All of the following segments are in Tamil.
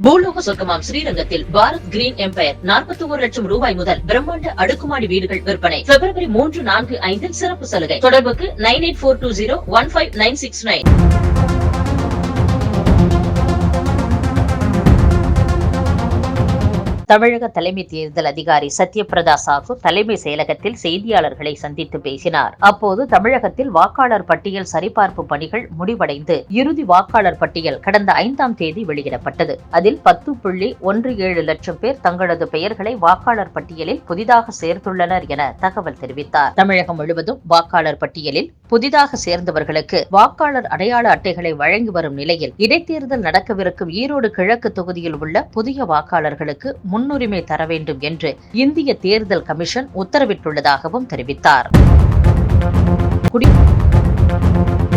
பூலோக சொர்க்கமாம் ஸ்ரீரங்கத்தில் பாரத் கிரீன் எம்பயர் 41 லட்சம் ரூபாய் முதல் பிரம்மாண்ட அடுக்குமாடி வீடுகள் விற்பனை. பிப்ரவரி 3, 4, 5 சிறப்பு சலுகை. தொடர்புக்கு 9842015969. தமிழக தலைமை தேர்தல் அதிகாரி சத்யபிரதா சாஹூ தலைமை செயலகத்தில் செய்தியாளர்களை சந்தித்து பேசினார். அப்போது தமிழகத்தில் வாக்காளர் பட்டியல் சரிபார்ப்பு பணிகள் முடிவடைந்து இறுதி வாக்காளர் பட்டியல் கடந்த 5ஆம் தேதி வெளியிடப்பட்டது. அதில் 10.17 லட்சம் பேர் தங்களது பெயர்களை வாக்காளர் பட்டியலில் புதிதாக சேர்த்துள்ளனர் என தகவல் தெரிவித்தார். தமிழகம் முழுவதும் வாக்காளர் பட்டியலில் புதிதாக சேர்ந்தவர்களுக்கு வாக்காளர் அடையாள அட்டைகளை வழங்கி வரும் நிலையில் இடைத்தேர்தல் நடக்கவிருக்கும் ஈரோடு கிழக்கு தொகுதியில் உள்ள புதிய வாக்காளர்களுக்கு முன்னுரிமை தர வேண்டும் என்று இந்திய தேர்தல் கமிஷன் உத்தரவிட்டுள்ளதாகவும் தெரிவித்தார்.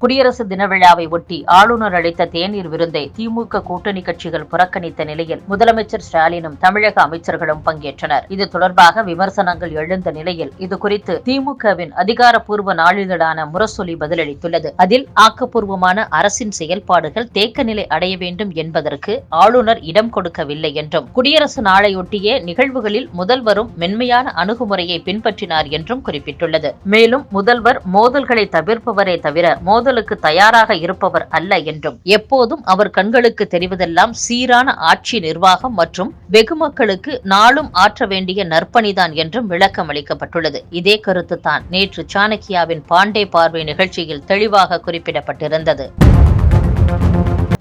குடியரசு தின விழாவை ஒட்டி ஆளுநர் அளித்த தேநீர் விருந்தை திமுக கூட்டணி கட்சிகள் புறக்கணித்த நிலையில் முதலமைச்சர் ஸ்டாலினும் தமிழக அமைச்சர்களும் பங்கேற்றனர். இது தொடர்பாக விமர்சனங்கள் எழுந்த நிலையில் இதுகுறித்து திமுகவின் அதிகாரப்பூர்வ நாளிதழான முரசொலி பதிலளித்துள்ளது. அதில் ஆக்கப்பூர்வமான அரசின் செயல்பாடுகள் தேக்க நிலை அடைய வேண்டும் என்பதற்கு ஆளுநர் இடம் கொடுக்கவில்லை என்றும், குடியரசு நாளையொட்டிய நிகழ்வுகளில் முதல்வரும் மென்மையான அணுகுமுறையை பின்பற்றினார் என்றும் குறிப்பிட்டுள்ளது. மேலும் முதல்வர் மோதல்களை தவிர்ப்பவரே தவிர மோதலுக்கு தயாராக இருப்பவர் அல்ல என்றும், எப்போதும் அவர் கண்களுக்கு தெரிவதெல்லாம் சீரான ஆட்சி நிர்வாகம் மற்றும் வெகுமக்களுக்கு நாளும் ஆற்ற வேண்டிய நற்பணிதான் என்றும் விளக்கம் அளிக்கப்பட்டுள்ளது. இதே கருத்துத்தான் நேற்று சாணக்கியாவின் பாண்டே பார்வை நிகழ்ச்சியில் தெளிவாக குறிப்பிடப்பட்டிருந்தது.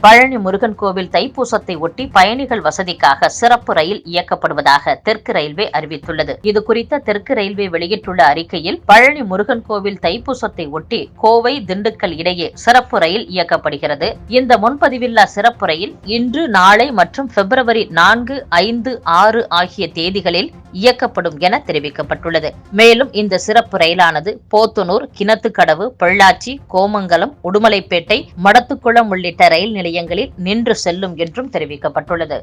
பழனி முருகன் கோவில் தைப்பூசத்தை ஒட்டி பயணிகள் வசதிக்காக சிறப்பு ரயில் இயக்கப்படுவதாக தெற்கு ரயில்வே அறிவித்துள்ளது. இதுகுறித்த தெற்கு ரயில்வே வெளியிட்டுள்ள அறிக்கையில், பழனி முருகன் கோவில் தைப்பூசத்தை ஒட்டி கோவை, திண்டுக்கல் இடையே சிறப்பு ரயில் இயக்கப்படுகிறது. இந்த முன்பதிவில்லா சிறப்பு ரயில் இன்று, நாளை மற்றும் பிப்ரவரி 4, 5, 6 ஆகிய தேதிகளில் இயக்கப்படும் என தெரிவிக்கப்பட்டுள்ளது. மேலும் இந்த சிறப்பு ரயிலானது போத்தனூர், கிணத்துக்கடவு, பொள்ளாச்சி, கோமங்கலம், உடுமலைப்பேட்டை, மடத்துக்குளம் உள்ளிட்ட ரயில் நிலையங்களில் நின்று செல்லும் என்றும் தெரிவிக்கப்பட்டுள்ளது.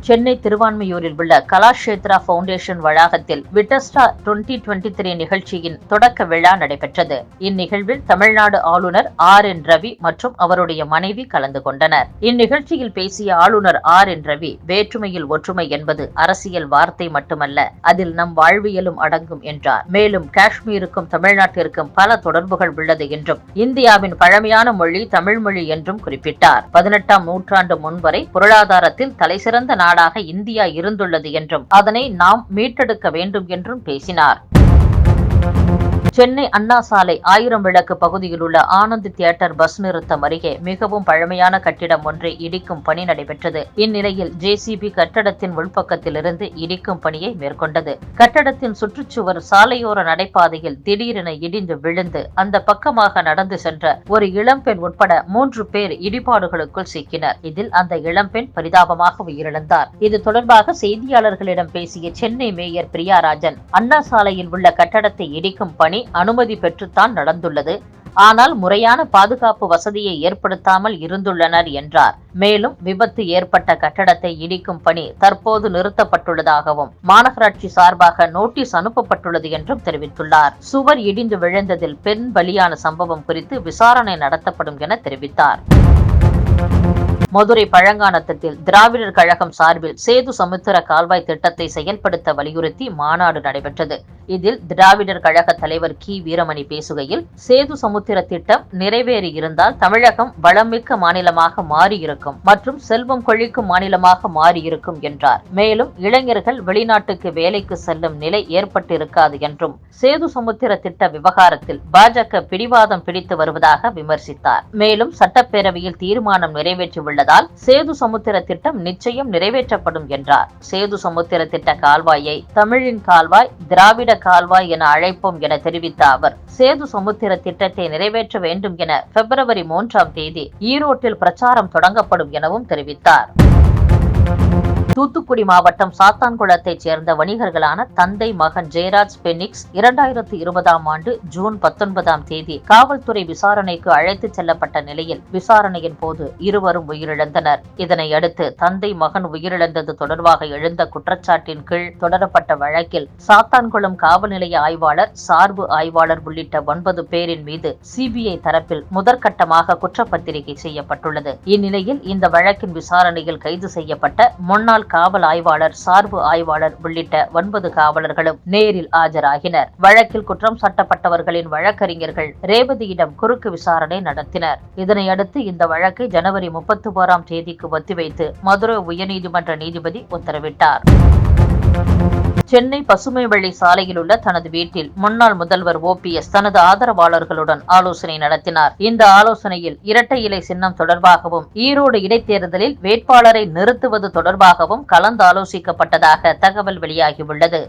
சென்னை திருவான்மியூரில் உள்ள கலாஷேத்ரா பவுண்டேஷன் வளாகத்தில் விட்டஸ்டா 2023 நிகழ்ச்சியின் தொடக்க விழா நடைபெற்றது. இந்நிகழ்வில் தமிழ்நாடு ஆளுநர் RN ரவி மற்றும் அவருடைய மனைவி கலந்து கொண்டனர். இந்நிகழ்ச்சியில் பேசிய ஆளுநர் RN ரவி, வேற்றுமையில் ஒற்றுமை என்பது அரசியல் வார்த்தை மட்டுமல்ல, அதில் நம் வாழ்வியலும் அடங்கும் என்றார். மேலும் காஷ்மீருக்கும் தமிழ்நாட்டிற்கும் பல தொடர்புகள் உள்ளது என்றும், இந்தியாவின் பழமையான மொழி தமிழ் மொழி என்றும் குறிப்பிட்டார். 18ஆம் நூற்றாண்டு முன்வரை பொருளாதாரத்தில் தலைசிறந்த நாடாக இந்தியா இருந்துள்ளது என்றும், அதனை நாம் மீட்டெடுக்க வேண்டும் என்றும் பேசினார். சென்னை அண்ணா சாலை 1000 விளக்கு பகுதியில் உள்ள ஆனந்த் தியேட்டர் பஸ் நிறுத்தம் அருகே மிகவும் பழமையான கட்டிடம் ஒன்றை இடிக்கும் பணி நடைபெற்றது. இந்நிலையில் JCB கட்டடத்தின் உள்பக்கத்திலிருந்து இடிக்கும் பணியை மேற்கொண்டது. கட்டடத்தின் சுற்றுச்சுவர் சாலையோர நடைபாதையில் திடீரென இடிந்து விழுந்து அந்த பக்கமாக நடந்து சென்ற ஒரு இளம்பெண் உட்பட 3 பேர் இடிபாடுகளுக்குள் சிக்கினர். இதில் அந்த இளம்பெண் பரிதாபமாக உயிரிழந்தார். இது தொடர்பாக செய்தியாளர்களிடம் பேசிய சென்னை மேயர் பிரியாராஜன், அண்ணா சாலையில் உள்ள கட்டடத்தை இடிக்கும் பணி அனுமதி பெற்றுத்தான் நடந்துள்ளது, ஆனால் முறையான பாதுகாப்பு வசதியை ஏற்படுத்தாமல் இருந்துள்ளனர் என்றார். மேலும் விபத்து ஏற்பட்ட கட்டடத்தை இடிக்கும் பணி தற்போது நிறுத்தப்பட்டுள்ளதாகவும், மாநகராட்சி சார்பாக நோட்டீஸ் அனுப்பப்பட்டுள்ளது என்றும் தெரிவித்துள்ளார். சுவர் இடிந்து விழுந்ததில் பெண் பலியான சம்பவம் குறித்து விசாரணை நடத்தப்படும் என தெரிவித்தார். மதுரை பழங்கானத்தில் திராவிடர் கழகம் சார்பில் சேது சமுத்திர கால்வாய் திட்டத்தை செயல்படுத்த வலியுறுத்தி மாநாடு நடைபெற்றது. இதில் திராவிடர் கழக தலைவர் கி. வீரமணி பேசுகையில், சேது சமுத்திர திட்டம் நிறைவேறி இருந்தால் தமிழகம் வளமிக்க மாநிலமாக மாறியிருக்கும் மற்றும் செல்வம் கொழிக்கும் மாநிலமாக மாறியிருக்கும் என்றார். மேலும் இளைஞர்கள் வெளிநாட்டுக்கு வேலைக்கு செல்லும் நிலை ஏற்பட்டிருக்காது என்றும், சேது சமுத்திர திட்ட விவகாரத்தில் பாஜக பிடிவாதம் பிடித்து வருவதாக விமர்சித்தார். மேலும் சட்டப்பேரவையில் தீர்மானம் நிறைவேற்றியுள்ளதால் சேது சமுத்திர திட்டம் நிச்சயம் நிறைவேற்றப்படும் என்றார். சேது சமுத்திர திட்ட கால்வாயை தமிழின் கால்வாய், திராவிட கால்வாய் என அழைப்போம் என தெரிவித்த அவர், சேது சமுத்திர திட்டத்தை நிறைவேற்ற வேண்டும் என பிப்ரவரி 3ஆம் தேதி ஈரோட்டில் பிரச்சாரம் தொடங்கப்படும் எனவும் தெரிவித்தார். தூத்துக்குடி மாவட்டம் சாத்தான்குளத்தைச் சேர்ந்த வணிகர்களான தந்தை மகன் ஜெயராஜ் பெனிக்ஸ் 2020ஆம் ஆண்டு ஜூன் 19ஆம் தேதி காவல்துறை விசாரணைக்கு அழைத்துச் செல்லப்பட்ட நிலையில் விசாரணையின் போது இருவரும் உயிரிழந்தனர். இதனையடுத்து தந்தை மகன் உயிரிழந்தது தொடர்பாக எழுந்த குற்றச்சாட்டின் கீழ் தொடரப்பட்ட வழக்கில் சாத்தான்குளம் காவல் நிலைய ஆய்வாளர், சார்பு ஆய்வாளர் உள்ளிட்ட 9 பேரின் மீது சிபிஐ தரப்பில் முதற்கட்டமாக குற்றப்பத்திரிகை செய்யப்பட்டுள்ளது. இந்நிலையில் இந்த வழக்கின் விசாரணையில் கைது செய்யப்பட்ட முன்னாள் காவல் ஆய்வாளர், சார்பு ஆய்வாளர் உள்ளிட்ட 9 காவலர்களும் நேரில் ஆஜராகினர். வழக்கில் குற்றம் சாட்டப்பட்டவர்களின் வழக்கறிஞர்கள் ரேவதியிடம் குறுக்கு விசாரணை நடத்தினர். இதனையடுத்து இந்த வழக்கை ஜனவரி 31ஆம் தேதிக்கு ஒத்திவைத்து மதுரை உயர்நீதிமன்ற நீதிபதி உத்தரவிட்டார். சென்னை பசுமைவழி சாலையில் உள்ள தனது வீட்டில் முன்னாள் முதல்வர் OPS தனது ஆதரவாளர்களுடன் ஆலோசனை நடத்தினார். இந்த ஆலோசனையில் இரட்டை இலை சின்னம் தொடர்பாகவும், ஈரோடு இடைத்தேர்தலில் வேட்பாளரை நிறுத்துவது தொடர்பாகவும் கலந்தாலோசிக்கப்பட்டதாக தகவல் வெளியாகியுள்ளது.